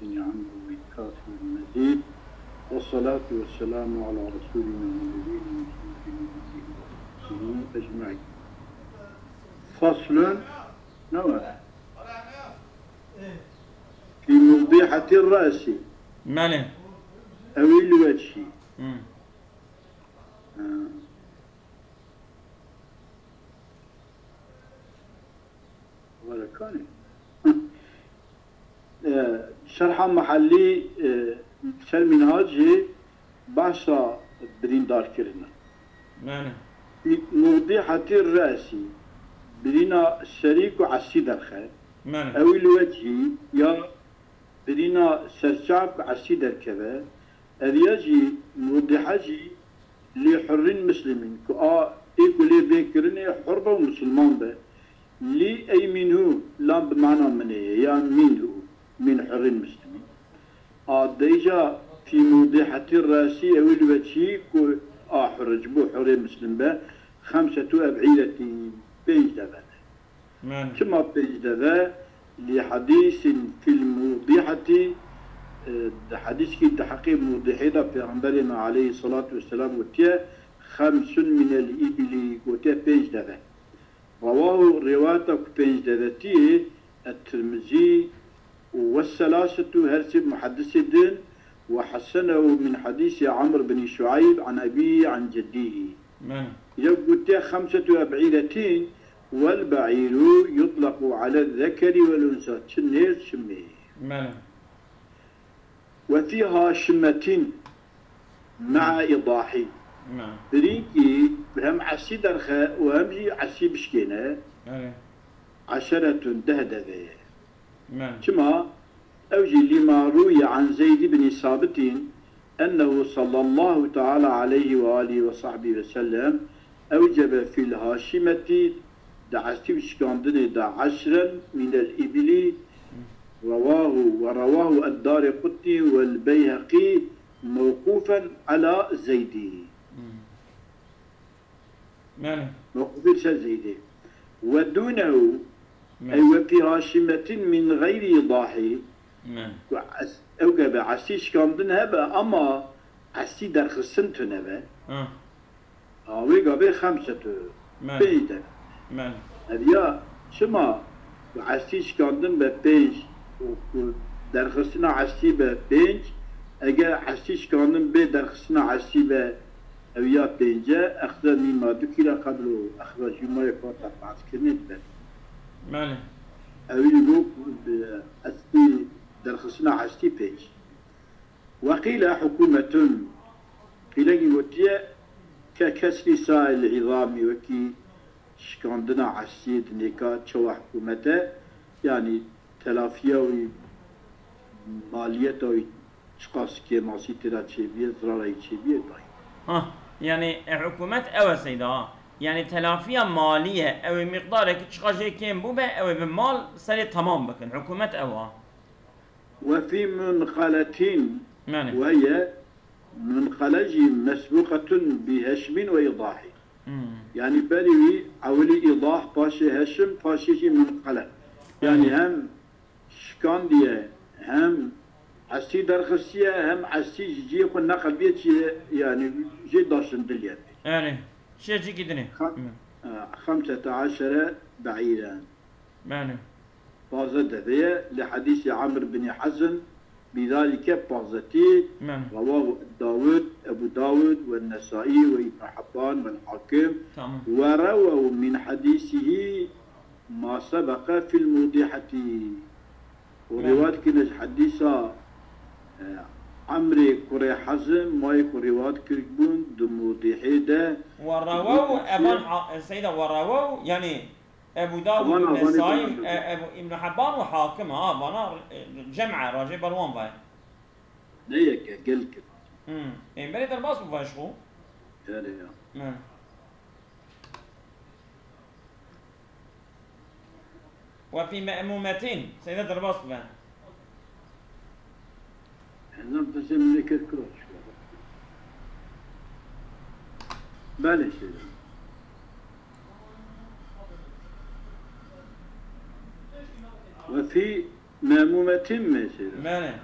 عنه ويكافئ المزيد، والصلاة والسلام على رسولنا ونبينا محمد وآله أجمعين. فصل نوع في موضحة الرأس ماله أو الوجه. ولا كان شرح محلي شر منهاج باشا بريندار كرنا ماله في موضحة الرأس برينا شريك عسي درخه ماله أو الوجه يا برينا سرشاب عسي دركبه أرياجي موضحاجي لحر مسلمين كأ إيكولي بكرني حرب ومسلمان به لي أي منه لا بمعنى منه يا منه من حر المسلمين. ديجا في موضحة الرأس أو الوجه كو حرج بو حر المسلم به 5 أبعدة بيج دفع كما بيج دفع لحديث في الموضحة حديث كي تحقيق موضحة في غنبرنا عليه الصلاة والسلام وتيا 5 من الإبل وتيا بيج دفع. رواه رواية بيج دفعتي الترمذي والثلاثة هرسب محدث الدين وحسنه من حديث عمرو بن شعيب عن أبيه عن جديه. يقول 5 أبعدة والبعير يطلق على الذكر والأنثى تشنير شمي وفيها شمة مع إيضاحي بريكي هم عسي درخة وهم عسي بشكينة 10 دهدذة كما أوجي لما روي عن زيد بن ثابت أنه صلى الله تعالى عليه وآله وصحبه وسلم أوجب في الهاشمة دعستي بشكاندني 10 من الإبل ورواه الدارقطني والبيهقي موقوفا على زيدي موقوفا على زيدي ودونه أي وفي هاشمة من غير إيضاحي أوجب عسي شكاندن هبا أما عسي درخصن تنبا ويقابل 5 بيدا هذيا شما عسي شكاندن ببيج درخصنا عسي ببيج اگر عسي شكاندن بدرخصنا عسي ب أويا بينجا أخذ مما ذكر قبل أخذ جمعة كوتا بعد كنت بس ماله أويلو أستي درخصنا عسي بيج وقيل حكومة قيل وتيا ككسر سائل العظام وكي شكاندنا عسي دنيكا شو حكومته يعني تلافيا مالية شخص كي ماسي ترى شيء زرارة شيء طيب. يعني حكومة أو سيدا يعني تلافيا مالية أو مقدارك شخص كم بوبة أو بمال سري تمام بكن حكومة أو. وفي منقلتين وهي منقلج مسبوقة بهشم وإيضاح. يعني بالي أولي إيضاح باشي هشم باشي منقلة. يعني هم شكاندية هم عسي درخصية هم عسي جي خو نقل بيت يعني جي داشن دليا. يعني شيء جي كدني. 15 بعيدا. معنى. بازت ذي لحديث عمرو بن حزم بذلك بازتي رواه أبو داود والنسائي وابن حبان والحاكم ورووا من حديثه ما سبق في الموضحة ورواية كنج حديثة عمري كوري حزم ما يكون رواية كريبون دموضحة ده ورووا أبان السيدة ورووا يعني أبو داود والنسائي أبو ابن حبان وحاكم بنا جمعة راجع بروان باي ليك قل كده إيه بلي درباس بفاشخو يا وفي مأمومتين سيدة درباس بفا نعم تسمى لك الكروش بلاش وفي مأمومة مثلا ماذا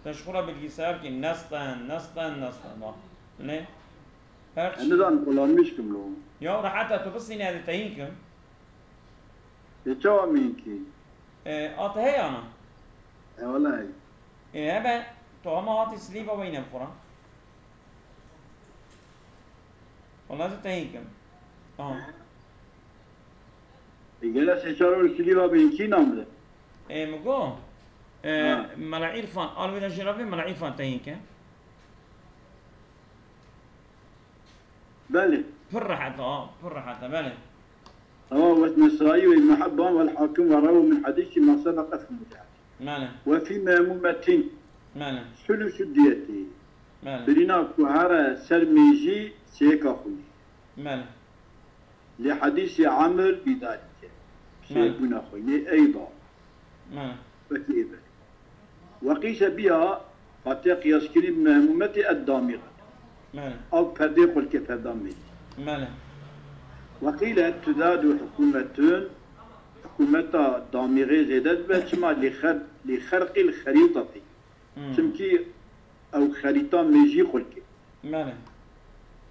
تشخورا بالجسار كي نسطن ليه؟ هرش أنا ذا نقولان مش كملو يو راح حتى تبصيني هذا تهيكم يتشوى مينكي هي أنا والله هبا تو ما هاتي سليبا وين القرآن والله تهيكم يقول سيشارو السليبا بينكي نامله مقو ملا عرفان قالوا إذا جربي ملا عرفان تهيكم بله فرة حتى بله واسم النسائي وابن حبان والحاكم ورووا من حديث ما سبق في المتعة ماله وفيما ممتين ماله ثلث الدية ماله برينا كهارة سرميجي سيكا خوي ماله لحديث عمرو بذلك سيكون خوي أيضا ماله وكيف وقيس بها حتى قياس كريم مهمومة الدامغة ماله أو فرديق الكفر دامغة ماله وقيل تزاد حكومة دامغة زيادة بسمع لخرق الخريطة سمكي أو خريطة ميجي خلقي ماله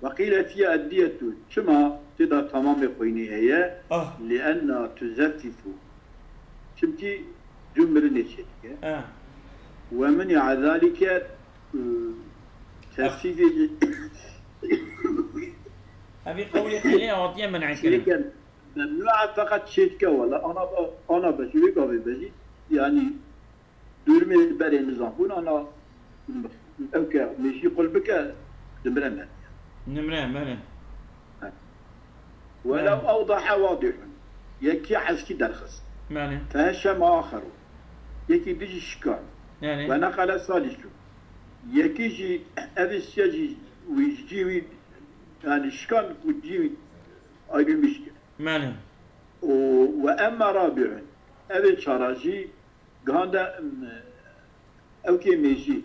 وقيل فيها الدية شما تدا تمام خويني هي لأن تزفف سمكي جمر نشيك ومنع ذلك تسيف أبي قولي خليها عطية منع كلام ممنوع فقط شيتكا ولا أنا بشوفك بجي يعني دورمي الباري نظام أنا أوكا ماشي قلبك نمرة ماله ولو أوضح واضح يكي حسكي درخص ماله فهشم آخر يكي بيجي شكار يعني ونقل صالحه يكي جي أبي السياجي ويجي يعني شكان وتجي أيضا مشكلة ماله وأما رابعا أبي شراجي قهندا أوكي ميجي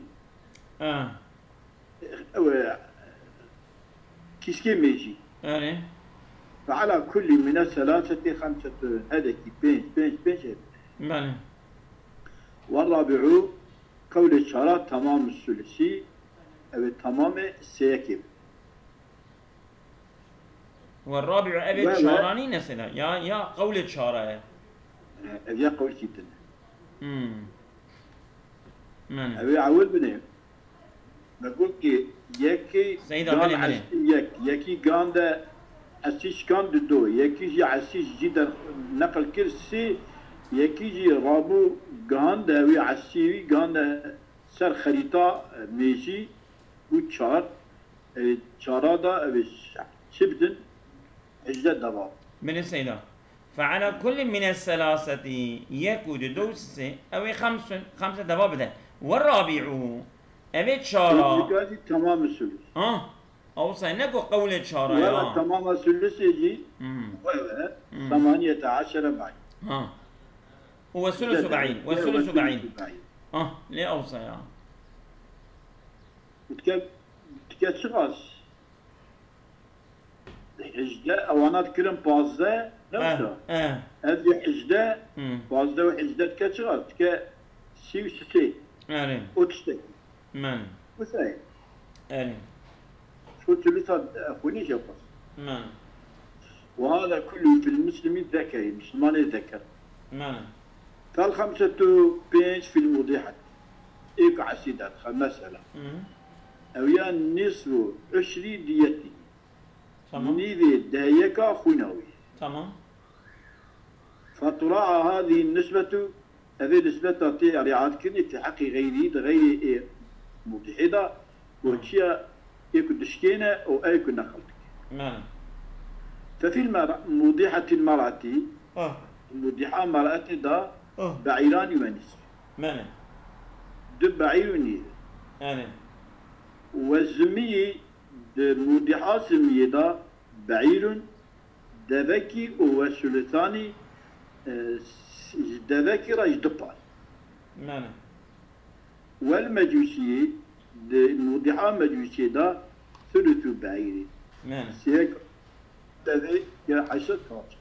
كيسكي ميجي يعني فعلى كل من الثلاثة خمسة هذا بينش ماله والرابع قول الشرع تمام الثلثي أو تمام السيكب والرابع أبد شاراني نسلا يا قولة شارع يا قول سيدنا ماله أبي عول بني نقول كي يكي سيدة يكي قاندا أسيش كان دو يكي جي أسيش جدا نقل كرسي يكي جي رابو قاندا وي عسيوي قاندا سر خريطة ميجي وشار شارادا شبدن اجداد دباب من السيدة فعلى كل من الثلاثة يكود دوس أو خمسة دباب ده والرابع أبيت شارع تمام الثلث أو سينكو قولة شارع ولا تمام الثلث يجي 18 بعين هو الثلث بعين والثلث بعين ليه أوصى يا تكشغاش حجدة أوانات كرم بازدة نفسها هذه حجدة بازدة وحجدة تكشغاش سيو ستي وتشتي وثاي شو ثلثة أخوني جوقص وهذا كله في المسلم الذكري مسلمان الذكر فالخمسة بينش في الموضحة إيك عسيدات مثلا أو يعني نصف 20 ديتي نيفي دايكا خنوي تمام فتراعى هذه النسبة هذه النسبة تعطي رعاية كني في حق غير متحدة وشيء يكون دشكينة أو يكون نخلتك ففي موضحة المرأة موضحة مرأة دا بعيران ونصف دب بعير ونيف والزمية موضحة سمية دا بعير دبكي وثلثاني دبكي راج دبال والمجوسية الموضحة مجوسية دا ثلث بعير سيك دبك يا حشد كاج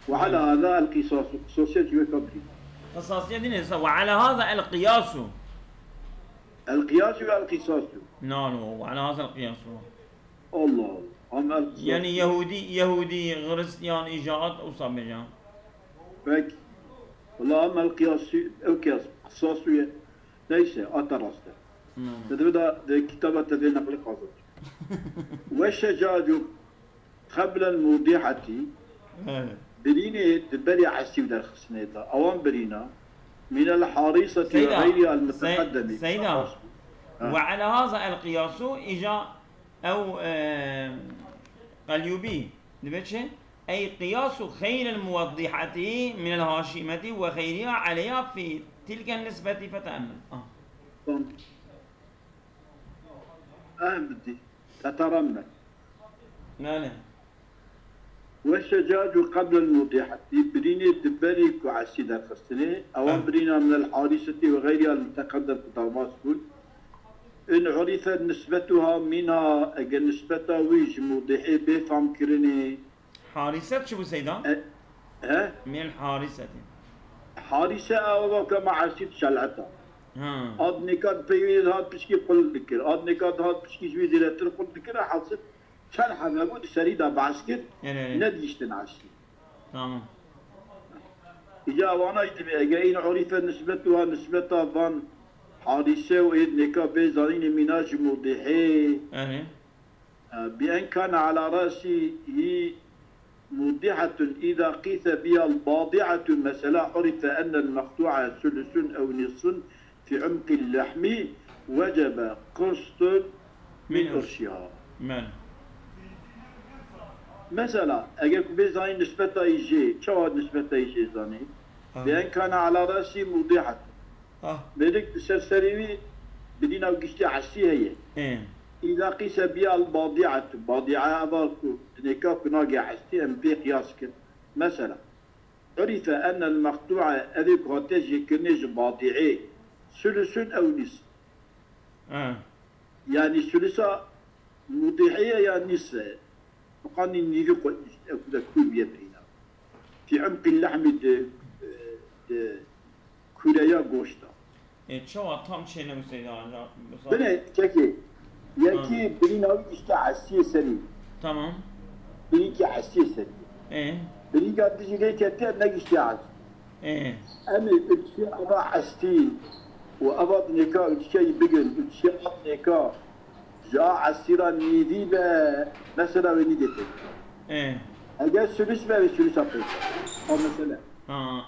وعلى هذا القصاص قصاصية قبلي خصاصية دين وعلى هذا القياس القياس والقصاص. نعم وعلى هذا القياس الله يعني يهودي غريستيان إجاءات أو صابجان بك والله أما القياس قصاصية ليس أترسته هذا كتابة تدين نقل قصص والشجاج قبل الموضحة بريني تبري عسيب در خسنيتا أوان برينا من الحارسة وغيرها المتقدمة سيدا وعلى هذا القياس إجا أو قليوبي نبتش أي قياس خير الموضحة من الهاشمة وخيرها عليها في تلك النسبة فتأمل بدي تترمل لا والشجاج قبل الموضحة بريني تبري كعسيدة خسنة أوان برينا من الحارسة وغيرها المتقدم في دمشق إن عرفت نسبتها منها أجل نسبتها ويج موضحي بفهم كرني حارسة شو سيدا؟ ها؟ من الحارسة حارسة أو كما عسيد شلعتها هاد نكات بيويد هاد بشكي قل ذكر هاد نكات هاد بشكي جوي زيلاتر قل ذكر حاصل شان حمامود سريدا بعسكر نديشتن عسي تمام إجا وانا يتبع إن عرفت نسبتها نسبتها فان حارسة وإذ نكا بيزارين مناج موضحي بأن كان على رأسه موضحة إذا قيس بها الباضعة مثلا عرف أن المقطوعة ثلث أو نصف في عمق اللحم وجب قسط من أرشها مثلا أجل بيزارين نسبتها يجي شو نسبتها يجي زاني بأن كان على رأسه موضحة بدك تسرسري بدينا وقشتي عسي هي إذا قيس بها الباضعة هذا نكا كنا عسي أم بي قياسك مثلا عرف أن المقطوعة أذيك هاتجي كنيج باضعي ثلث أو نصف يعني ثلثة موضحية يا نصف وقال نيجي كذا كل بيدنا في عمق اللحم كوريا غوشتا شو tam şeyine müseydi anca. Bene çeki. Yaki birine işte hasiye seri. Tamam. Biri ki hasiye seri. Biri ki dişiyle kette ne işte az. Ama üçü ama hasti ve abad neka üçü bugün üçü ab neka ja asira nidi be mesela ve nidi. Eğer sürüs ve sürüs yapıyor. O mesela.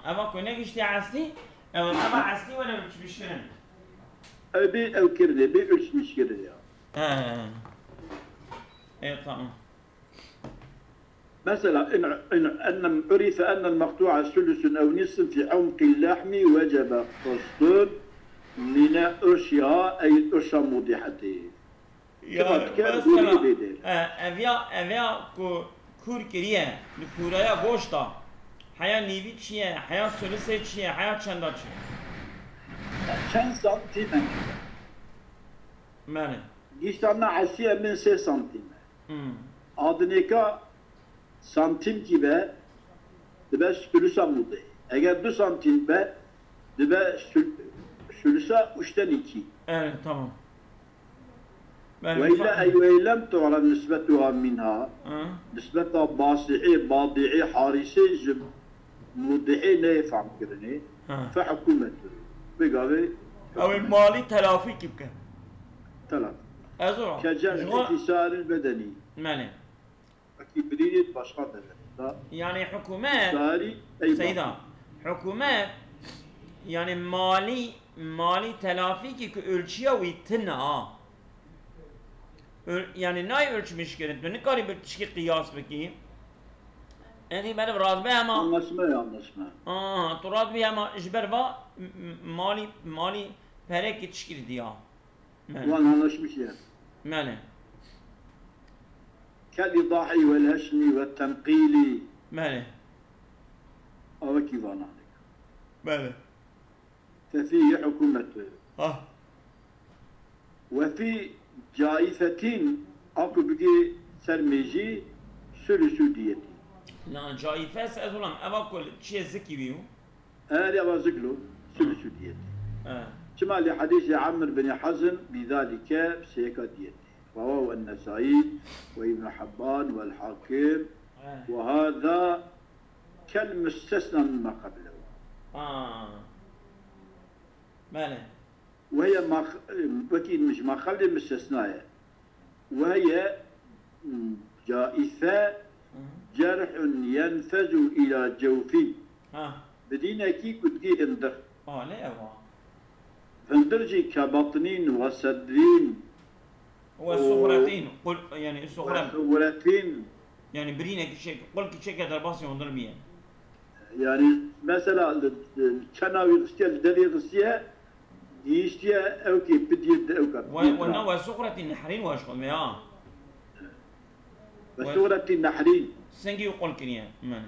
Ama kone işte hasti أما عسلي ولا مش مشكلة؟ أبي أو كرده بيقولش مشكلة يا. إيه طبعا. مثلا أن عرف أن المقطوع ثلث أو نصف في عمق اللحم وجب قسط من أشياء أي الأشياء موضحته. مثلا أبيا كور كريه لكوريا غوشتا. حياة نيفي چیه؟ حياة ثلثه چیه؟ حياة چندا چیه؟ چند سانتیمه بله گیشتانه عسیه من 3 سانتیمه adıneka santim gibi dibe sülüsa mudu. Eğer 2 santim be dibe sülüsa 3'ten 2. Evet tamam. وإلا تعرف نسبتها منها نسبتها باضعي حارسي موضحي لا يفهم كرني فحكومته بقى أو المالي تلافي كيف تلافي أزرع كجرح انتصار البدني مالي أكيد بريد باشقا يعني حكومات سيدا حكومات يعني مالي تلافي كيف ölçüye ويتنا yani ne ölçmüş gerekli? Ne kadar bir çeşit kıyas bakayım? Yani benim razbe ama anlaşma. To razbe ama işber va mali perek yetişkir diye. Bu anlaşmış ya. Mele. كالإيضاحي والهشم والتنقيل. ماله. أو كيف أنا عليك. ماله. ففيه حكومته. وفي جائفتين أكو بقي سرميجي سلسو ديتي. لا جائفة سأزولم أما كل شيء زكي بيو هذا وزقله ثلث ديته كما لحديث عمرو بن حزم بذلك بسيكا ديته رواه النسائي وابن حبان والحاكم وهذا كالمستثنى مما قبله. ماله وهي أكيد مش ما قبل المستثناء، وهي جائفة جرح ينفذ إلى جوفي بدينا كي كنت كي هندر لا أبغى هندرجي كبطنين وصدرين والصغرتين قل يعني الصغرتين يعني برينا كشيء قل كشيء كذا بس يهندر بيه يعني مثلا الكناوي غسيا الدلي غسيا يشتيا أو كي بديد أو كا وانا وصغرتين نحرين واشغل مياه وصغرتين نحرين سنجي يقول كنيا من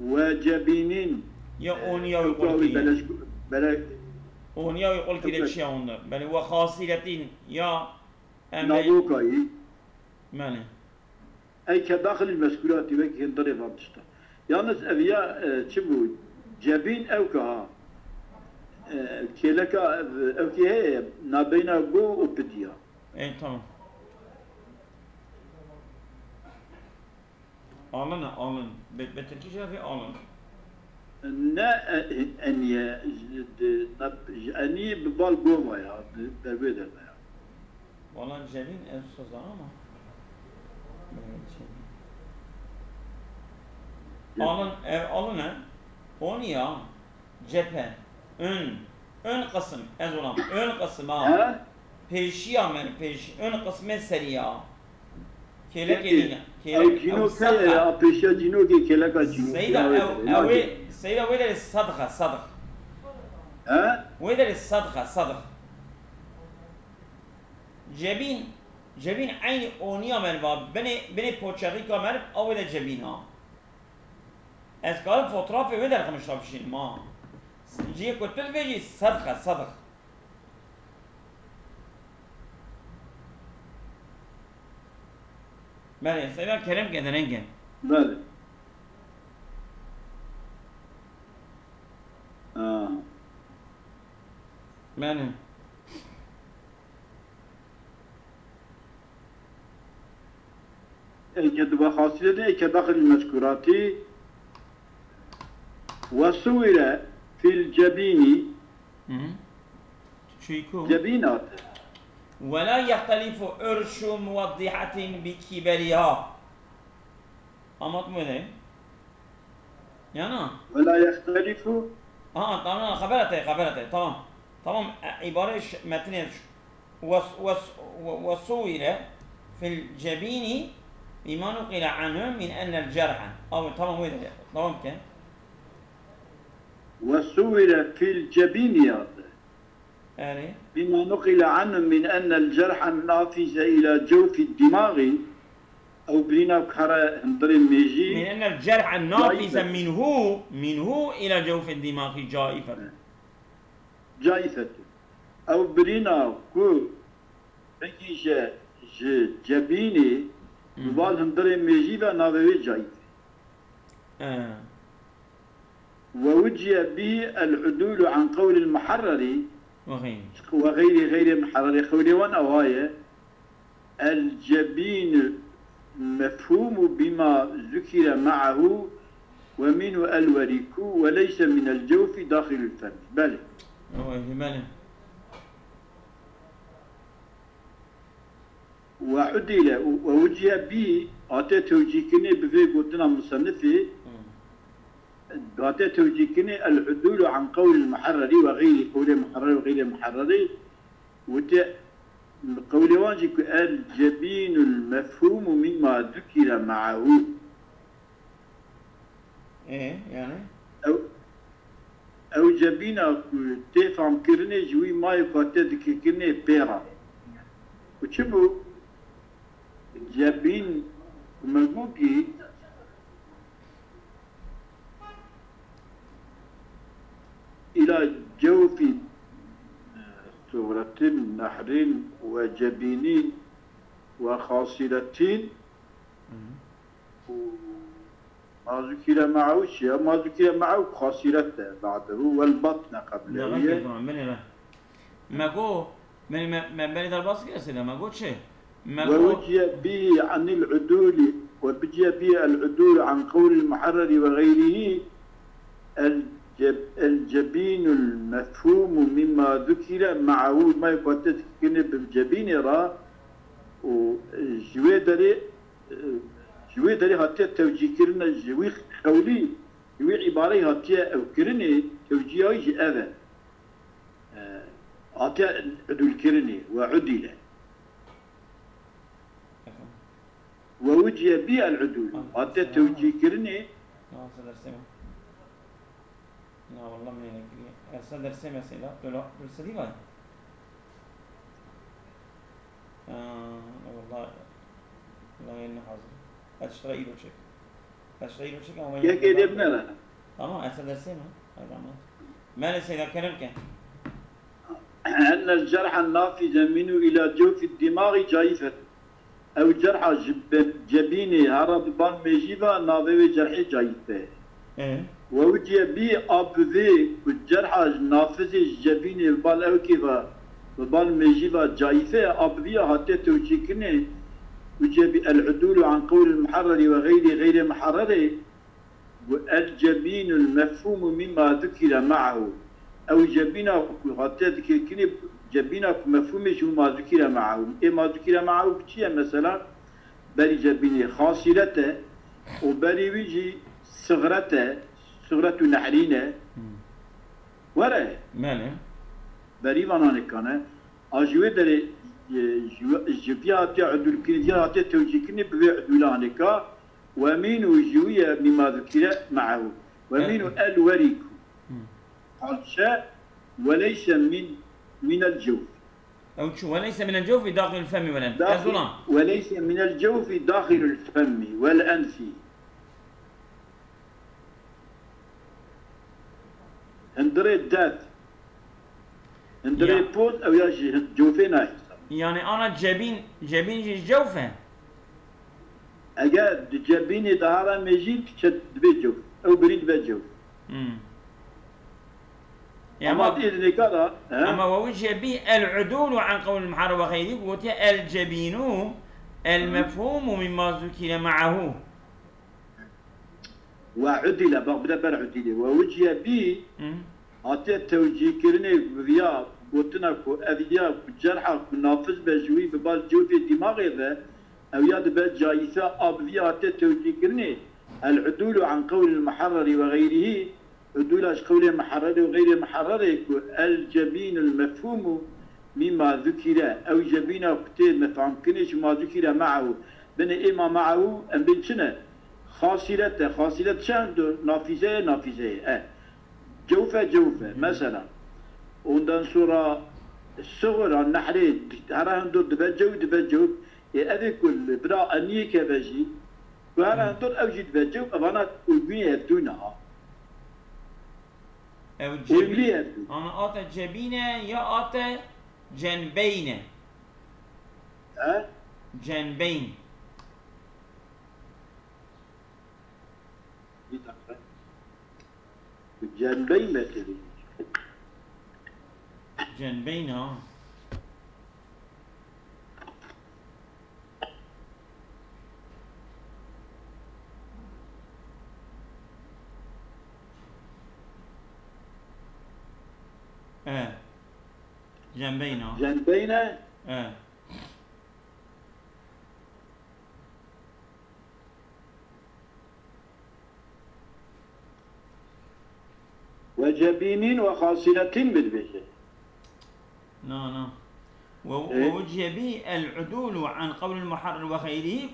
وجبينين يا أونيا يقول كنيا أونيا يقول كنيا شيء هندر بل هو خاصيتين يا نابوكاي ماله أي كداخل المسكولات يبقى هندر فامتشتا يالنس أبيا تشبو جبين أو كها كيلك أو كي نابينا جو وبديا إيه تمام آلن بتركيش في آلن نا أني ببال قوما يا بربيد يا والله جبين الصزامة آلن أونيا جبهة ön قسم أزولام ön قسم peşiya men peş ön قسم سريع كيلك كيلك جينو كيا بيشا جينو كي كيلك جينو سيدا ويدا الصدقة صدق ويدا الصدقة صدق جبين عين أونيا من باب بني بوتشاريكا من أو ويدا جبينها از قال فوتوغراف ويدا رقمش رابشين ما جي كتل بيجي صدقة صدق بله سيدا كرم كده رنگن بله بله كدوا خاصيته كداخل المذكورات وصور في الجبين جبينات ولا يختلف أرش موضحة بكبرها أمط ماذا؟ يعني ولا يختلف طبعا خبرته تمام عبارة متن وصور في الجبين بما نقل عنه من أن الجرح أو تمام كان وصور في الجبين بما نقل عنه من أن الجرح النافذ إلى جوف الدماغ أو بلينا بكرة هندر الميجي من أن الجرح النافذ منه إلى جوف الدماغ جائفة أو بلينا كو بكي جبيني ببال هندر الميجي ونافذ جائفة ووجه به العدول عن قول المحرري وغير محرر قولي ونوايا الجبين مفهوم بما ذكر معه ومنه الوريك وليس من الجوف داخل الفم بله وعدل ووجه به أتى توجيكني بفي قلتنا مصنفي أتى توجيكني العدول عن قول المحرري وغير قول المحرري وغير المحرري قول واجب الجبين المفهوم مما ذكر معه إيه يعني أو جبين تفهم كرني جوي ما يقاتل ذكر كرني بيرا وشبو جبين مجموعي إلى جوف صورة نحر وجبين ما ذكر معه شيء ما ذكر معه خاصرته بعده والبطن قبله من لا ما جو من بني درباس كده ما جو شيء ما جو ووجي به عن العدول وبجي به العدول عن قول المحرر وغيره الجبين المفهوم مما ذكر معه ما يقتضي بالجبين را جوي دري هاتي توجيه كرنا جوي خولي جوي عبارة هاتي أو كرني توجيه جي أذى هاتي عدول كرني وعدل ووجه بي العدول هاتي توجيه كرني لا والله من هنا صدر سمع سيلا لا بالسديفة والله والله إنه حاضر أشتري له شيء أشتري له شيء أو يا كده ابننا تمام صدر سمع هذا ما لسه إذا كلام كان أن الجرح النافذ منه إلى جوف الدماغ جائفة أو جرح جبيني هرب بان مجيبا ناظر جرح جائفة ووجه بي أبذي والجرح نافذ جبيني البال أو كذا البال مجيبا جائفة أبذي حتى توجيكني وجه العدول عن قول المحرر غير محرر والجبين المفهوم مما ذكر معه أو جبينا حتى ذكركني جبينا مفهوم شو ما ذكر معه إيه ما ذكر معه بشيء مثلا بري جبيني خاصرته وبري ويجي صغرته صغرة نحرينه ورا ماله بري وانا كان أجوي دري جبيات عدول كنيات توجيكني بعدولانك ومين وجوية مما ذكر معه ومين الوريك وليس من الجوف أو شو وليس من الجوف داخل الفم والأنف وليس من الجوف داخل الفم والأنف اندري الدات اندري بوت أو ياجي جوفين يعني أنا جبين جوفه أجا جبيني ظهر مجيب شد بجوف أو بريد بجوف أما ووجه به العدول عن قول المحرر وغيره وتي الجبين المفهوم مما ذكر معه وعدل بقبل عدل ووجه به أتى توجيه كرني بذياب وتنكو أذياب جرحك نافذ بجوي ببال جوفي دماغي ذا أو ياد بجايسة أبذي أتى توجيه كرني العدول عن قول المحرر وغيره عدول قول المحرر وغير محرر الجبين المفهوم مما ذكر أو جبين كتير مفهوم كنيش ما ذكر معه بن إما معه أم بنشنا خاصلة شان نافذة جوفة مثلا وندن صورة الصغر النحري هرا هندو دبجو هذه كل برا أنيك بجي وهرا هندو أوجد بجو أبانا أبني هدونها أو جبين أنا آتا جبينة يا آتا جنبين جنبين جنبين مثلي جنبين جنبين وجبين وخاصلة بالبشر نعم ووجه به العدول عن قول المحرر وغيره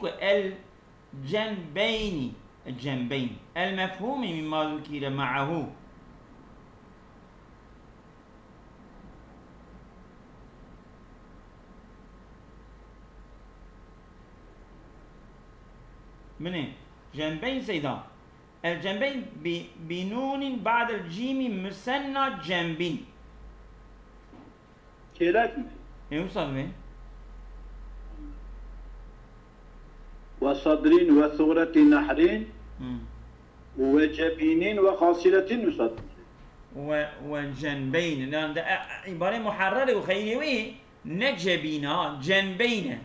الجنبين المفهوم مما ذكر معه من جنبين سيدا الجنبين بنون بعد الجيم مثنى جنبين كيلاك يوصل به وصدرين وثغرة نحرين وجبين وخاصرة نصد وجنبين، لأن ده عبارة محررة وخيري نجبينا جنبين.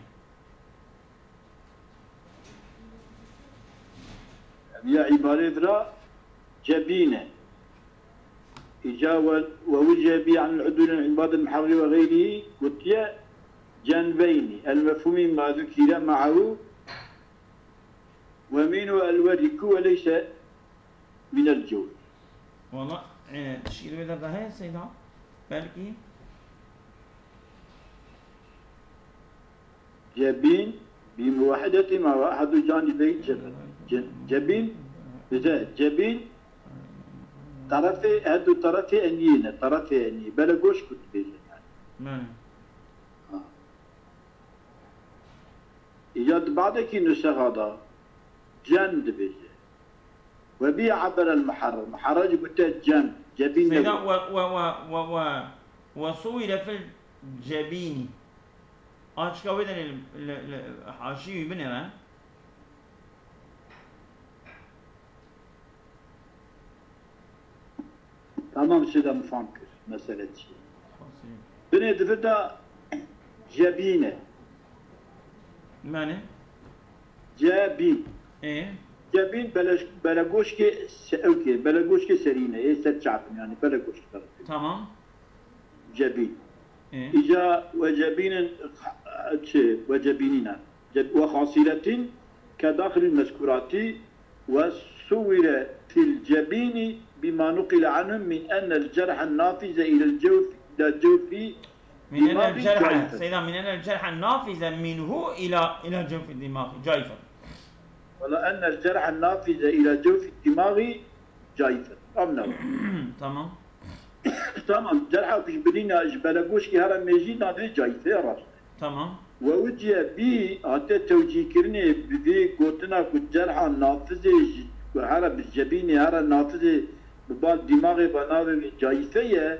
هي عبارة را جبينة إجا ووجبي عن العدول العباد المحرر وغيره قلت جنبين المفهوم ما ذكر معه ومنه الورك وليس من الجو. والله تشكيل بدر ده هي سيدا بالكي جبين بموحدة مع أحد جانبي جبين جبين طرفي هدو طرفي أنينا طرفي أني بلا قوش كنت بيجي يعني. إيجاد بعدك نسخ هذا جند بيجي وبي عبر المحرر محرج قلت جند جبين سيدا وصويل في الجبين أشكا ويدن الحاشي بنرا تمام سيدا مفانكر مسألة شيء بني دفتا جبينة ماني جبين ايه جبين بلاغوش كي اوكي بلاغوش كي سرينة ايه ستشعب يعني بلاغوش تمام جبين إيه؟ إجا وجبين وجبيننا وخاصرة كداخل المذكورات وصور في الجبين بما نقل عنهم من أن الجرح النافذ إلى الجوف من أن الجرح سيدا من أن الجرح النافذ منه إلى جوف الدماغ جايفا ولا أن الجرح النافذ إلى جوف الدماغ جايفا أمنا تمام تمام جرحه كش بدينا بلاغوش كي هرم ميجينا دي جايفة راس تمام ووجه بي حتى توجيه كرني بذي قوتنا كجرح النافذ هرم بالجبيني هرم نافذ ببال دماغي بناوي جايفية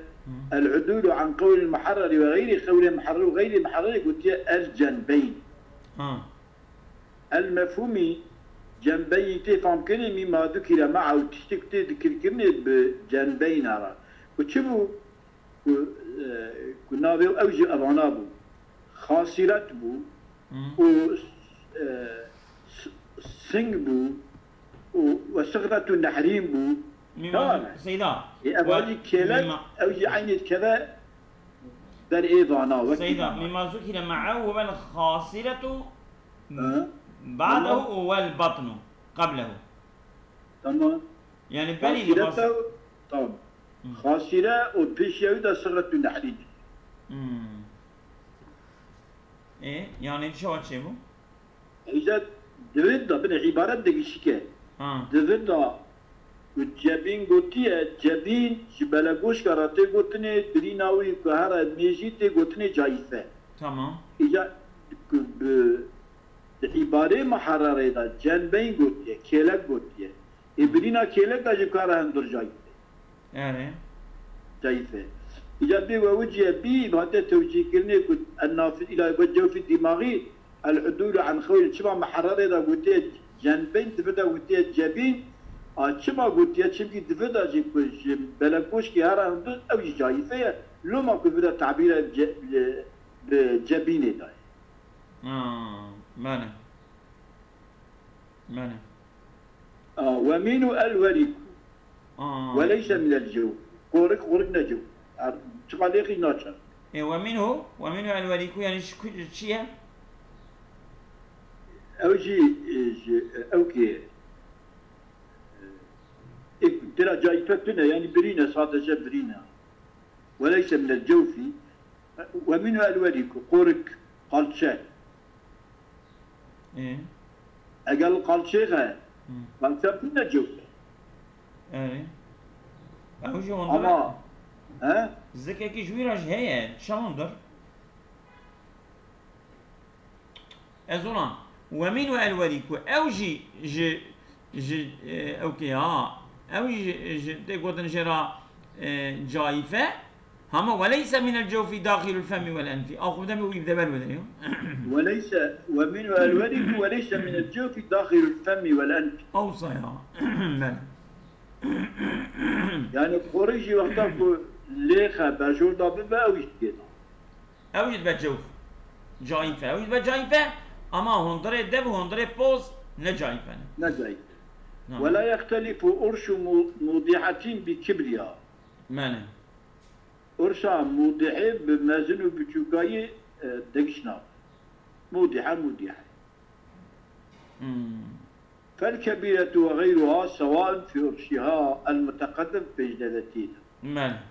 العدول عن قول المحرر وغير قول المحرر وغير المحرر قلت الجنبين المفهومي جنبين تفهم كلمة ما ذكر معه وتشتكت ذكر كلمة بجنبين هرم وشبو كنا بيو أوجه أبانابو خاصرت بو و سنگ بو وسغرة النحرين بو سيدا أبالي كلا أوجه عيني كذا در إيضانا سيدا مما ذكر معه هو الخاصرة بعده والبطن قبله تمام يعني بني تمام خاصرة وبيش يودا صغرة النحرين ايه يعني شو هالشيء إذا دفدا بين عبارات دقيقة دفدا وجبين قوتية جبين شبلاغوش كاراتي قوتني دريناوي كهارا ميجيتي قوتني جايفة تمام إذا عبارة محررة دا جنبين قوتية كيلك قوتية إبرينا كيلك دا جكارا هندر جايفة يعني جايفة إذا بي ووجه بي بهذا توجيه كلمة النافذ إلى وجهه في الدماغي العدول عن خويل شبه محررة إذا قلت جنبين تفدا قلت جبين شبه قلت شبه تفدا جي بلاكوش كي هرا هندوز أو جايفة لو ما كفدا تعبير بجبين ده معنى ومنه الوريك وليس من الجو قورك نجو تقاليقي ناتشر ومنه الوريكو يعني شيء اوجي اوكي ترى جايفتنا يعني برينا صادجه برينا وليس من الجوف ومنه الوريكو قورك قالشة ايه اقل قالشة قالشة جوف ايه اوجي اما ها الذكاء كي جويراج هي شامندر ازونا ومن والوريكو اوجي ج اوكي اوجي تقول جرا جايفه هما وليس من الجوف داخل الفم والانف او قدامي ويبدا بالو وليس ومن والوريكو وليس من الجوف داخل الفم والانف اوصى يعني خورجي وقتا كو ليخا بجور دا ببا او يشتكينا اوجد بجوف جايفه اوجد بجايفه اما هندره دب هندره بوز نجايفه نجاي ولا يختلف أرش موضحة بكبرياء مانه أرشا موضحة بمازن بجوكاي دقشنا موضحة فالكبيرة وغيرها سواء في أرشها المتقدم في جدتين مانه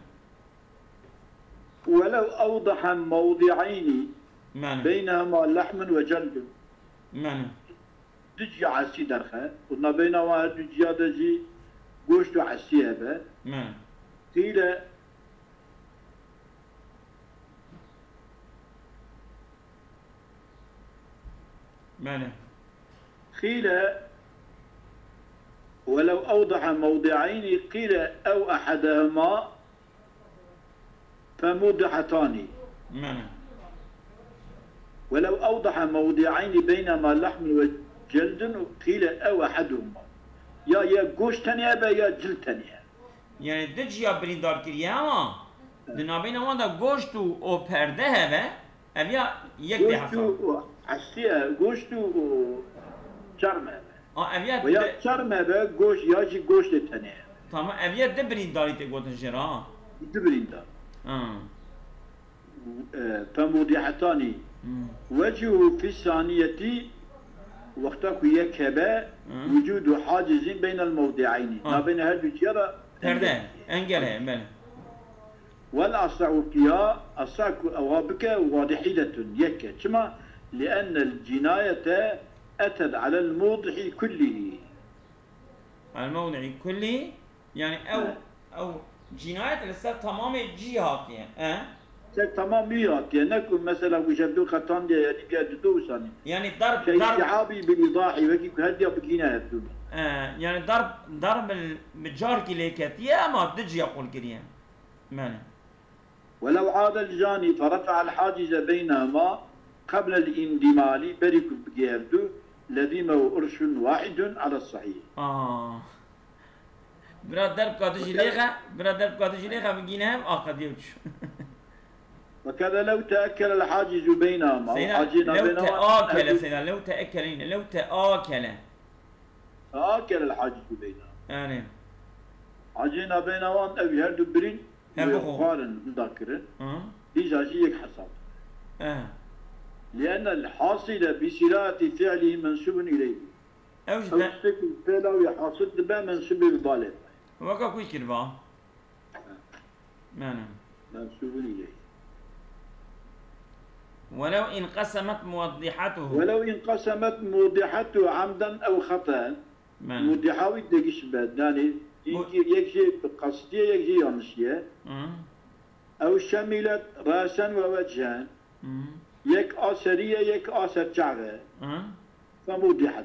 ولو أوضح موضعين مانه بينهما لحم وجلد مانه دجي عسي درخه قلنا بينما دجي دجي قوشتو عسيها به مانه قيل مانه قيل ولو أوضح موضعين قيل أو أحدهما فموضحتان مانه ولو أوضح موضعين بينما لحم وجلد قيل أو أحدهما يا قوش تانية با يا جلد تانية يعني دجيا بريندار كريا اما دنابين واندا گوشتو او پرده هبه اویا یک ده حساب قوشتو عسيها قوشتو چرمه اویا ويا چرمه با قوش ياجي قوش تانية تمام اویا ده برينداري ته گوتن جرا دبرين دا فموضحتان وجهه في الثانية وقتك يكبا وجود حاجز بين الموضعين ما بين هذه الجرة پرده انگله بله والأصع فيها أصعك أوابك واضحية يك كما لأن الجناية أتت على الموضح كله على الموضع كله يعني او جناية لسه تمام جهات يعني تماميات يعني نكون مثلا وجدوا خطان دي يعني بيد دوساني يعني ضرب شيء استيعابي بالإيضاح وكي هدي بكينا هدونا يعني ضرب المتجار كليكاتية ما بدج يقول كريم ماني ولو عاد الجاني فرفع الحاجز بينهما قبل الاندمال بريك بجهردو لزمه أرش واحد على الصحيح برادر قادش ليخا بجينهم قد يوتش وكذا لو تأكل الحاجز بينهما لو تأكل آكل الحاجز بينهما نعم عجينا بينهما أبي هردو برين ويقارن مذاكرة إذا شيء حساب لأن الحاصل بصلة فعله منسوب إليه أو شكل فعله يحاصل بها منسوب للظالم وكا كوي كربا معنى منسوب إليه ولو انقسمت موضحته عمدا أو خطأ موضحاوي دقيش بعد يعني يكشي بقصدية يكشي يانشية أو شملت رأسا ووجها يك آسرية يك آسر شعبة فموضحة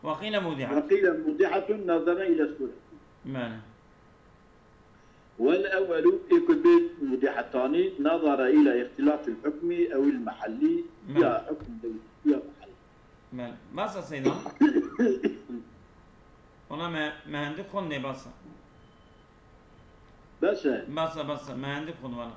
وقيل موضحة نظرا إلى السورة معنى والأول يكون بيت موضحتان نظر إلى اختلاف الحكم أو المحلي يا حكم يا محل معنى بس سيدا والله ما عندك خلني بس ما عندك خلني والله